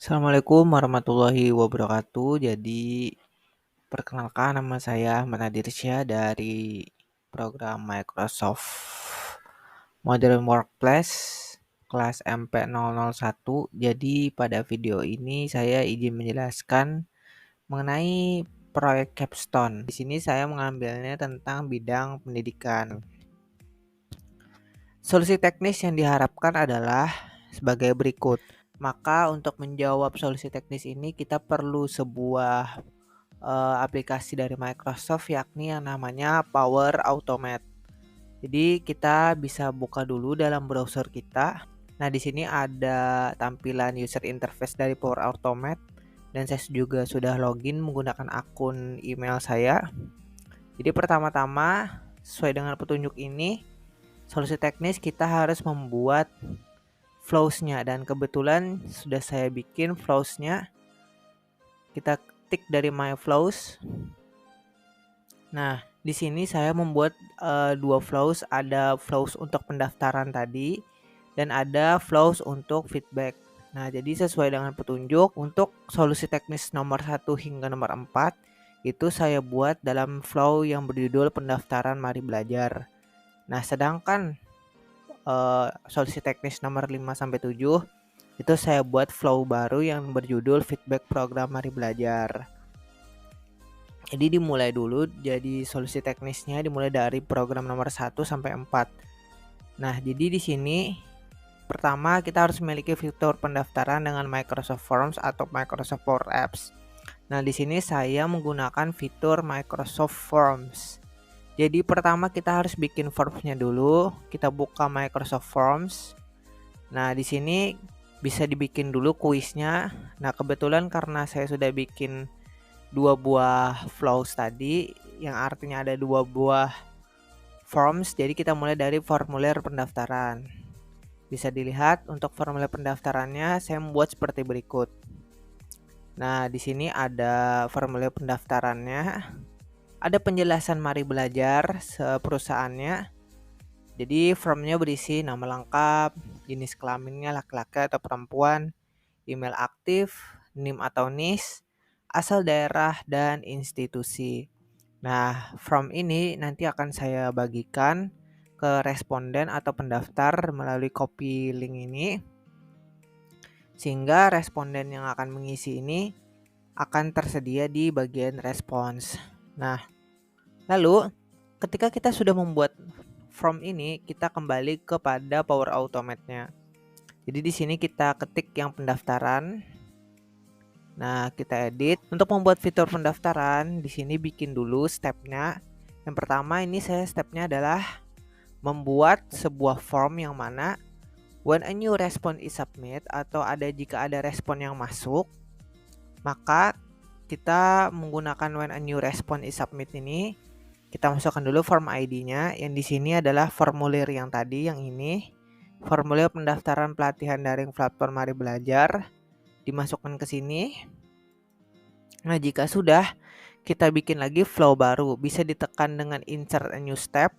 Assalamualaikum warahmatullahi wabarakatuh. Jadi, perkenalkan nama saya Ahmad Nadirsyah dari program Microsoft Modern Workplace kelas MP001. Jadi, pada video ini saya izin menjelaskan mengenai proyek capstone. Di sini saya mengambilnya tentang bidang pendidikan. Solusi teknis yang diharapkan adalah sebagai berikut. Maka untuk menjawab solusi teknis ini kita perlu sebuah aplikasi dari Microsoft yakni yang namanya Power Automate. Jadi kita bisa buka dulu dalam browser kita. Nah, di sini ada tampilan user interface dari Power Automate dan saya juga sudah login menggunakan akun email saya. Jadi pertama-tama sesuai dengan petunjuk ini, solusi teknis kita harus membuat flows-nya dan kebetulan sudah saya bikin flows-nya. Kita ketik dari My Flows. Nah, di sini saya membuat dua flows, ada flows untuk pendaftaran tadi dan ada flows untuk feedback. Nah, jadi sesuai dengan petunjuk untuk solusi teknis nomor 1 hingga nomor 4 itu saya buat dalam flow yang berjudul pendaftaran mari belajar. Nah, sedangkan solusi teknis nomor 5 sampai 7 itu saya buat flow baru yang berjudul feedback program mari belajar. Jadi dimulai dulu, jadi solusi teknisnya dimulai dari program nomor 1 sampai 4. Nah, jadi di sini pertama kita harus memiliki fitur pendaftaran dengan Microsoft Forms atau Microsoft Power Apps. Nah, di sini saya menggunakan fitur Microsoft Forms. Jadi pertama kita harus bikin formsnya dulu. Kita buka Microsoft Forms. Nah, di sini bisa dibikin dulu kuisnya. Nah, kebetulan karena saya sudah bikin dua buah flows tadi yang artinya ada dua buah forms, jadi kita mulai dari formulir pendaftaran. Bisa dilihat untuk formulir pendaftarannya saya membuat seperti berikut. Nah, di sini ada formulir pendaftarannya, ada penjelasan mari belajar perusahaannya. Jadi formnya berisi nama lengkap, jenis kelaminnya laki-laki atau perempuan, email aktif, NIM atau NIS, asal daerah dan institusi. Nah, form ini nanti akan saya bagikan ke responden atau pendaftar melalui copy link ini, sehingga responden yang akan mengisi ini akan tersedia di bagian respons. Nah, lalu ketika kita sudah membuat form ini, kita kembali kepada Power Automate-nya. Jadi di sini kita ketik yang pendaftaran. Nah, kita edit. Untuk membuat fitur pendaftaran, di sini bikin dulu stepnya. Yang pertama ini saya stepnya adalah membuat sebuah form yang mana when a new response is submit atau jika ada respon yang masuk, maka kita menggunakan when a new response is submit ini, kita masukkan dulu form ID-nya yang di sini adalah formulir yang tadi yang ini, formulir pendaftaran pelatihan daring platform Mari Belajar, dimasukkan ke sini. Nah, jika sudah, kita bikin lagi flow baru, bisa ditekan dengan insert a new step.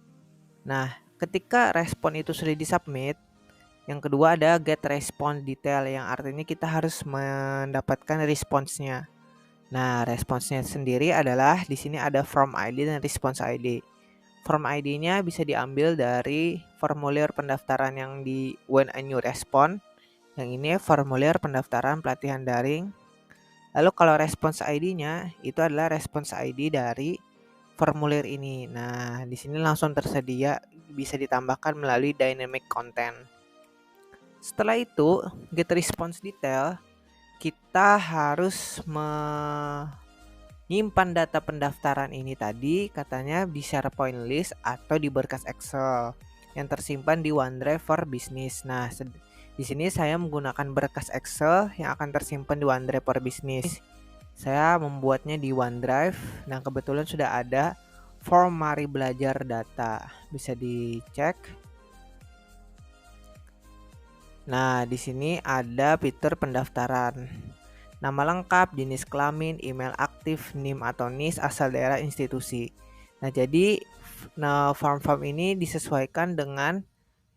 Nah, ketika respon itu sudah disubmit, yang kedua ada get response detail yang artinya kita harus mendapatkan responsnya. Nah, responsnya sendiri adalah di sini ada form ID dan response ID. Form ID-nya bisa diambil dari formulir pendaftaran yang di when a new respond. Yang ini formulir pendaftaran pelatihan daring. Lalu kalau response ID-nya itu adalah response ID dari formulir ini. Nah, di sini langsung tersedia, bisa ditambahkan melalui dynamic content. Setelah itu, get response detail, kita harus menyimpan data pendaftaran ini tadi katanya di SharePoint list atau di berkas Excel yang tersimpan di OneDrive for Business. Nah, di sini saya menggunakan berkas Excel yang akan tersimpan di OneDrive for Business. Saya membuatnya di OneDrive dan kebetulan sudah ada form mari belajar data. Bisa dicek. Nah, di sini ada fitur pendaftaran. Nama lengkap, jenis kelamin, email aktif, NIM atau NIS, asal daerah institusi. Nah, jadi form-form ini disesuaikan dengan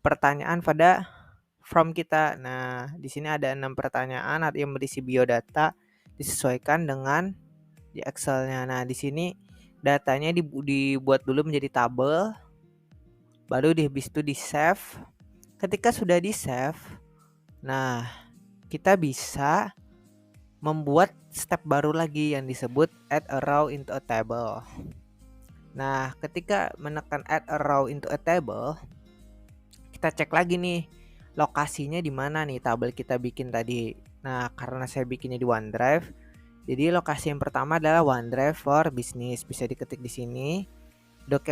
pertanyaan pada form kita. Nah, di sini ada 6 pertanyaan yang berisi biodata disesuaikan dengan di Excel-nya. Nah, di sini datanya dibuat dulu menjadi tabel, baru habis itu di-save. Ketika sudah di-save, nah, kita bisa membuat step baru lagi yang disebut add a row into a table. Nah, ketika menekan add a row into a table, kita cek lagi nih lokasinya di mana nih tabel kita bikin tadi. Nah, karena saya bikinnya di OneDrive, jadi lokasi yang pertama adalah OneDrive for Business. Bisa diketik di sini.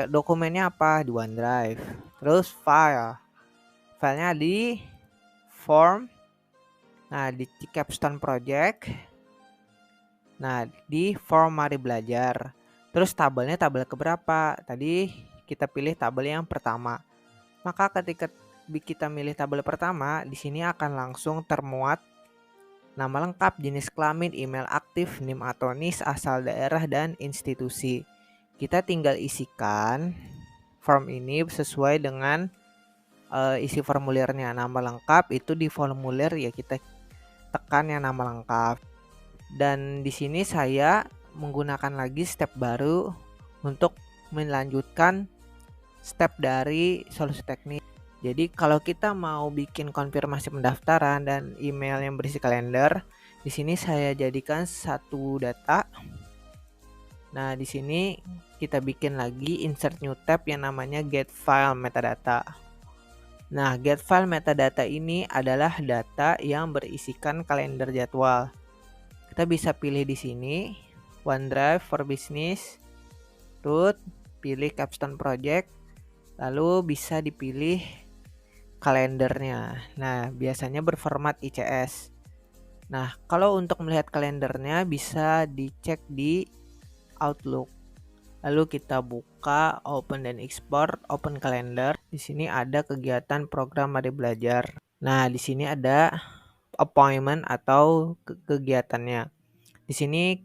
Dokumennya apa? Di OneDrive. Terus filenya di form. Nah, di Capstone Project. Nah, di form mari belajar. Terus tabelnya tabel keberapa? Tadi kita pilih tabel yang pertama. Maka ketika kita milih tabel pertama, di sini akan langsung termuat nama lengkap, jenis kelamin, email aktif, NIM atau NIS, asal daerah, dan institusi. Kita tinggal isikan form ini sesuai dengan isi formulirnya. Nama lengkap itu di formulir ya kita tekan yang nama lengkap. Dan di sini saya menggunakan lagi step baru untuk melanjutkan step dari solusi teknis. Jadi kalau kita mau bikin konfirmasi pendaftaran dan email yang berisi kalender, di sini saya jadikan satu data. Nah, di sini kita bikin lagi insert new tab yang namanya get file metadata. Nah, get file metadata ini adalah data yang berisikan kalender jadwal. Kita bisa pilih di sini OneDrive for Business, root, pilih Capstone Project, lalu bisa dipilih kalendernya. Nah, biasanya berformat ICS. Nah, kalau untuk melihat kalendernya bisa dicek di Outlook. Lalu kita buka, open dan export, open calendar. Di sini ada kegiatan program mari belajar. Nah, di sini ada appointment atau kegiatannya. Di sini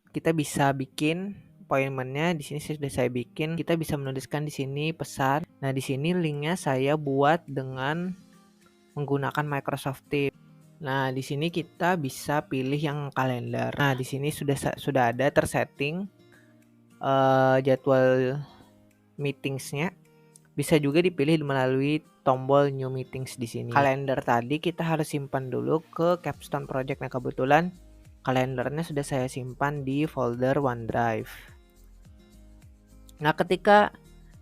kita bisa bikin appointmentnya. Di sini sudah saya bikin. Kita bisa menuliskan di sini pesan. Nah, di sini linknya saya buat dengan menggunakan Microsoft Teams. Nah, di sini kita bisa pilih yang kalender. Nah, di sini sudah ada tersetting jadwal meetingsnya. Bisa juga dipilih melalui tombol new meetings di sini. Kalender tadi kita harus simpan dulu ke Capstone Project. Nah, kebetulan kalendernya sudah saya simpan di folder OneDrive. Nah, ketika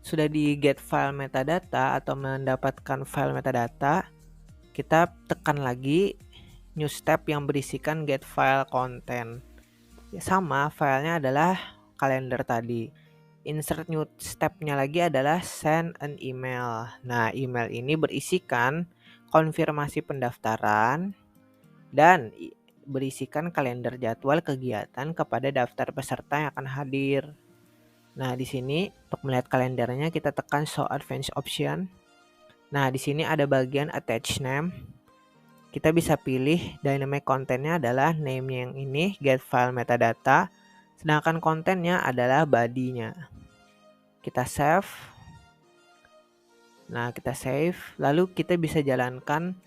sudah di get file metadata atau mendapatkan file metadata, kita tekan lagi new step yang berisikan get file content. Ya, sama, filenya adalah kalender tadi. Insert new stepnya lagi adalah send an email. Nah, email ini berisikan konfirmasi pendaftaran dan berisikan kalender jadwal kegiatan kepada daftar peserta yang akan hadir. Nah, di sini untuk melihat kalendernya kita tekan show advanced option. Nah, di sini ada bagian attach name. Kita bisa pilih dynamic kontennya adalah name yang ini, get file metadata, sedangkan kontennya adalah body-nya. Kita save. Nah, kita save. Lalu kita bisa jalankan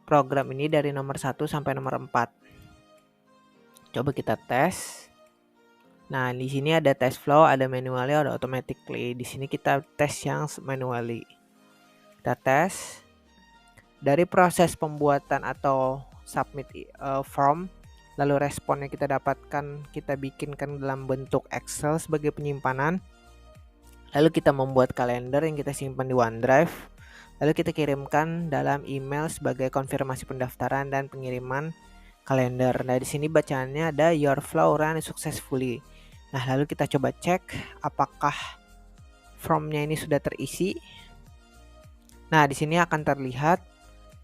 program ini dari nomor 1 sampai nomor 4. Coba kita tes. Nah, di sini ada test flow, ada manually, ada automatically. Di sini kita tes yang manually. Kita tes. Dari proses pembuatan atau submit form, lalu responnya kita dapatkan, kita bikinkan dalam bentuk Excel sebagai penyimpanan. Lalu kita membuat kalender yang kita simpan di OneDrive. Lalu kita kirimkan dalam email sebagai konfirmasi pendaftaran dan pengiriman kalender. Nah, di sini bacaannya ada your flow run successfully. Nah, lalu kita coba cek apakah formnya ini sudah terisi. Nah, di sini akan terlihat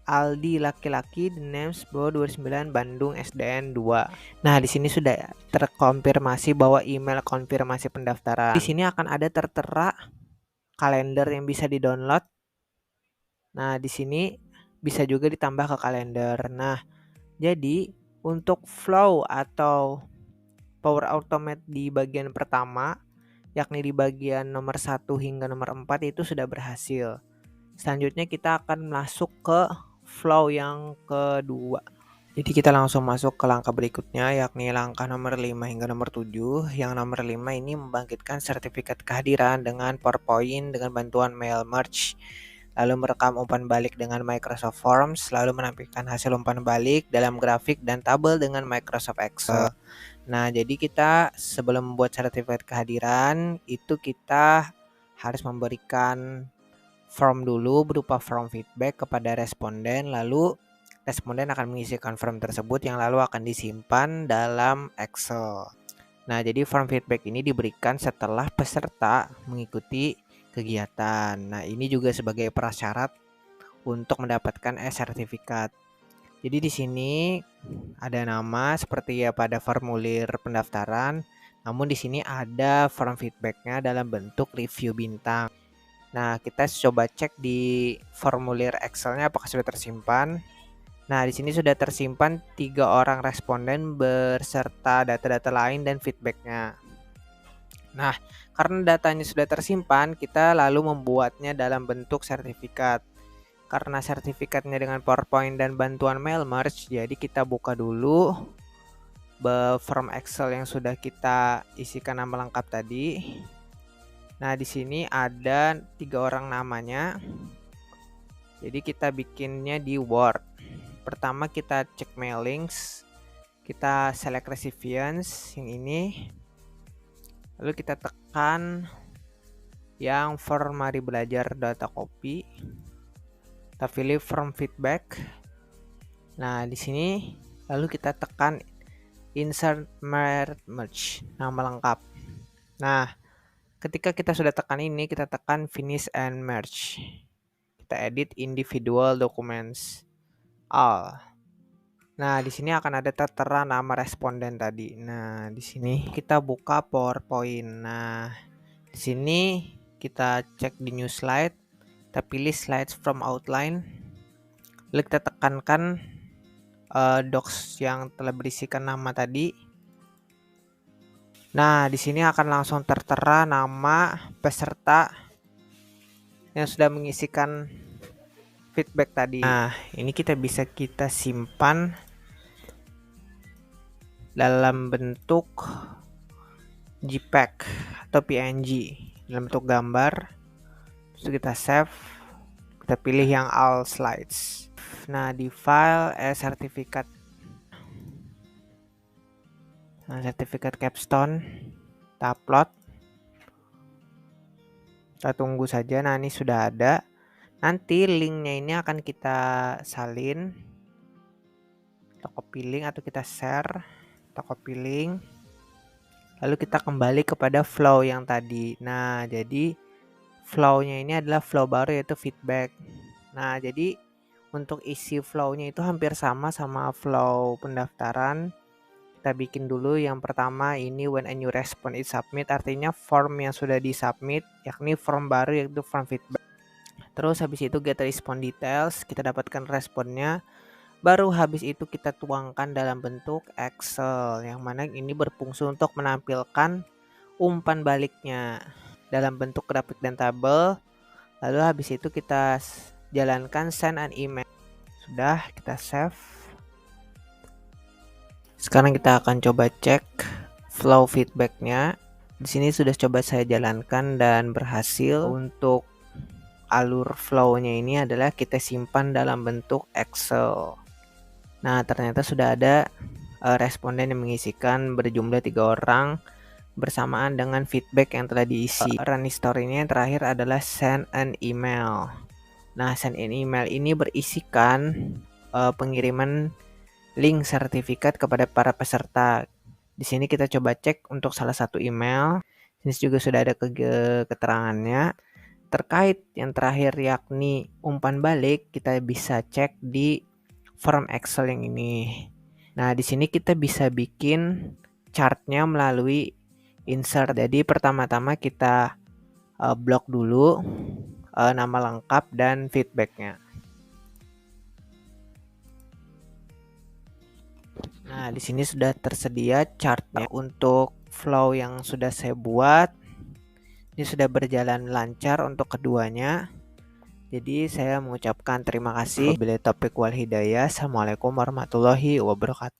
Aldi laki-laki, the names Bro 29 Bandung SDN 2. Nah, di sini sudah terkonfirmasi bahwa email konfirmasi pendaftaran. Di sini akan ada tertera kalender yang bisa di-download. Nah, di sini bisa juga ditambah ke kalender. Nah, jadi untuk flow atau Power Automate di bagian pertama, yakni di bagian nomor 1 hingga nomor 4 itu sudah berhasil. Selanjutnya kita akan masuk ke flow yang kedua. Jadi kita langsung masuk ke langkah berikutnya, yakni langkah nomor 5 hingga nomor 7. Yang nomor 5 ini membangkitkan sertifikat kehadiran dengan PowerPoint dengan bantuan mail merge, lalu merekam umpan balik dengan Microsoft Forms, lalu menampilkan hasil umpan balik dalam grafik dan tabel dengan Microsoft Excel. Nah, jadi kita sebelum membuat sertifikat kehadiran, itu kita harus memberikan form dulu berupa form feedback kepada responden, lalu responden akan mengisikan form tersebut yang lalu akan disimpan dalam Excel. Nah, jadi form feedback ini diberikan setelah peserta mengikuti kegiatan. Nah, ini juga sebagai prasyarat untuk mendapatkan e-sertifikat. Jadi di sini ada nama seperti ya pada formulir pendaftaran, namun di sini ada form feedbacknya dalam bentuk review bintang. Nah, kita coba cek di formulir Excel-nya apakah sudah tersimpan. Nah, di sini sudah tersimpan 3 orang responden beserta data-data lain dan feedbacknya. Nah, karena datanya sudah tersimpan, kita lalu membuatnya dalam bentuk sertifikat. Karena sertifikatnya dengan PowerPoint dan bantuan mail merge, jadi kita buka dulu form Excel yang sudah kita isikan nama lengkap tadi. Nah, di sini ada 3 orang namanya. Jadi kita bikinnya di Word. Pertama kita cek mailings, kita select recipients yang ini, lalu kita tekan yang form mari belajar data copy, kita pilih form feedback. Nah, di sini lalu kita tekan insert merge nama lengkap. Nah, ketika kita sudah tekan ini, kita tekan finish and merge. Kita edit individual documents all. Nah, di sini akan ada tertera nama responden tadi. Nah, di sini kita buka PowerPoint. Nah, di sini kita cek di new slide, kita pilih slides from outline. Lalu kita tekankan docs yang telah berisikan nama tadi. Nah, di sini akan langsung tertera nama peserta yang sudah mengisikan feedback tadi. Nah, ini kita bisa simpan dalam bentuk JPEG atau PNG dalam bentuk gambar. Terus kita save, kita pilih yang all slides. Nah, di file sertifikat, nah, sertifikat capstone kita upload, kita tunggu saja. Nah, ini sudah ada. Nanti linknya ini akan kita salin, kita copy link atau kita share, kita copy link, lalu kita kembali kepada flow yang tadi. Nah, jadi flow-nya ini adalah flow baru yaitu feedback. Nah, jadi untuk isi flow-nya itu hampir sama flow pendaftaran. Kita bikin dulu yang pertama ini when a new response is submit, artinya form yang sudah disubmit, yakni form baru yaitu form feedback. Terus habis itu get response details, kita dapatkan responnya. Baru habis itu kita tuangkan dalam bentuk Excel, yang mana ini berfungsi untuk menampilkan umpan baliknya dalam bentuk grafik dan tabel. Lalu habis itu kita jalankan send an email. Sudah, kita save. Sekarang kita akan coba cek flow feedbacknya. Di sini sudah coba saya jalankan dan berhasil. Untuk alur flow-nya ini adalah kita simpan dalam bentuk Excel. Nah, ternyata sudah ada responden yang mengisikan berjumlah 3 orang bersamaan dengan feedback yang telah diisi. Running story-nya yang terakhir adalah send an email. Nah, send an email ini berisikan pengiriman link sertifikat kepada para peserta. Di sini kita coba cek untuk salah satu email. Ini juga sudah ada keterangannya. Terkait yang terakhir yakni umpan balik, kita bisa cek di form Excel yang ini. Nah, di sini kita bisa bikin chartnya melalui insert. Jadi pertama-tama kita blok dulu nama lengkap dan feedbacknya. Nah, di sini sudah tersedia chartnya. Untuk flow yang sudah saya buat, ini sudah berjalan lancar untuk keduanya. Jadi saya mengucapkan terima kasih. Wabillahi taufiq wal hidayah. Assalamualaikum warahmatullahi wabarakatuh.